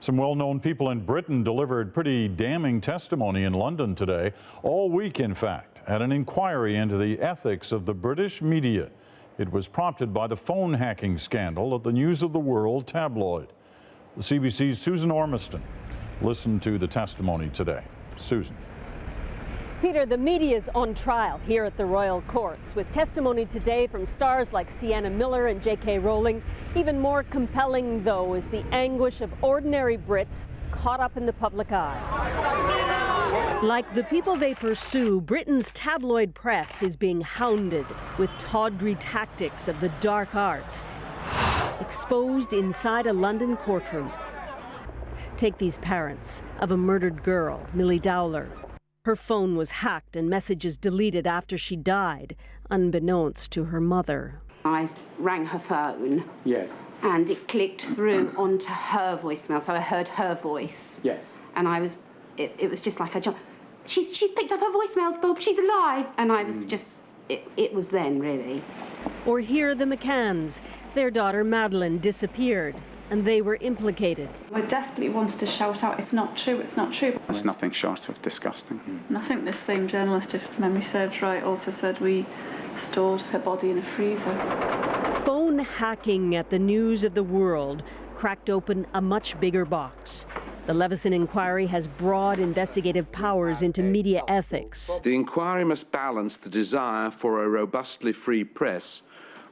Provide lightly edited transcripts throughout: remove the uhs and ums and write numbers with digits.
Some well-known people in Britain delivered pretty damning testimony in London today, all week in fact, at an inquiry into the ethics of the British media. It was prompted by the phone hacking scandal at the News of the World tabloid. The CBC's Susan Ormiston listened to the testimony today. Susan. Peter, the media's on trial here at the Royal Courts, with testimony today from stars like Sienna Miller and J.K. Rowling. Even more compelling, though, is the anguish of ordinary Brits caught up in the public eye. Like the people they pursue, Britain's tabloid press is being hounded with tawdry tactics of the dark arts, exposed inside a London courtroom. Take these parents of a murdered girl, Millie Dowler. Her phone was hacked and messages deleted after she died, unbeknownst to her mother. I rang her phone. Yes. And it clicked through onto her voicemail, so I heard her voice. Yes. And it was just like I jumped. She's picked up her voicemails, Bob. She's alive. And I was just, it was then, really. Or hear the McCanns. Their daughter Madeline disappeared, and they were implicated. I desperately wanted to shout out, it's not true, it's not true. It's nothing short of disgusting. And I think this same journalist, if memory serves right, also said we stored her body in a freezer. Phone hacking at the News of the World cracked open a much bigger box. The Leveson inquiry has broad investigative powers into media ethics. The inquiry must balance the desire for a robustly free press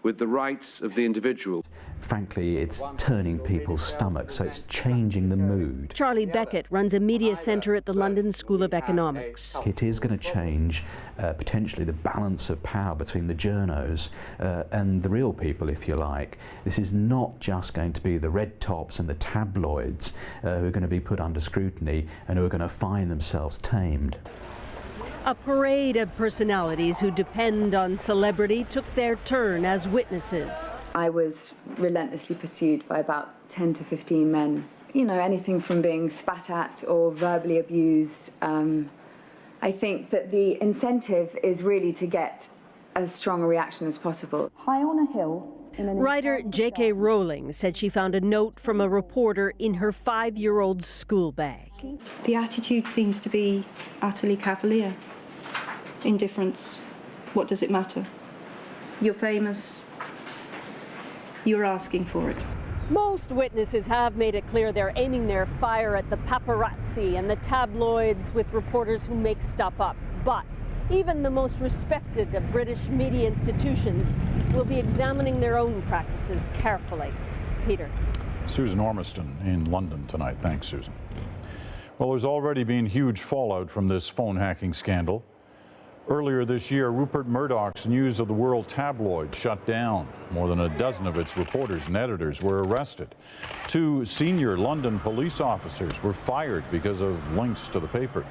with the rights of the individual. Frankly, it's turning people's stomachs, so it's changing the mood. Charlie BECKETT runs a media centre at the London School of Economics. It is going to change potentially the balance of power between the journos and the real people, if you like. This is not just going to be the red tops and the tabloids who are going to be put under scrutiny and who are going to find themselves tamed. A parade of personalities who depend on celebrity took their turn as witnesses. I was relentlessly pursued by about 10 to 15 men. You know, anything from being spat at or verbally abused. I think that the incentive is really to get as strong a reaction as possible. High on a hill. Writer J.K. Rowling said she found a note from a reporter in her 5-year-old's school bag. The attitude seems to be utterly cavalier. Indifference. What does it matter? You're famous. You're asking for it. Most witnesses have made it clear they're aiming their fire at the paparazzi and the tabloids with reporters who make stuff up. But even the most respected of British media institutions will be examining their own practices carefully. Peter. Susan Ormiston in London tonight. Thanks, Susan. Well, there's already been huge fallout from this phone hacking scandal. Earlier this year, Rupert Murdoch's News of the World tabloid shut down. More than a dozen of its reporters and editors were arrested. 2 senior London police officers were fired because of links to the paper.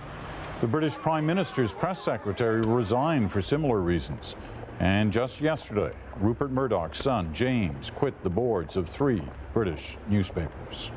The British Prime Minister's press secretary resigned for similar reasons. And just yesterday, Rupert Murdoch's son, James, quit the boards of 3 British newspapers.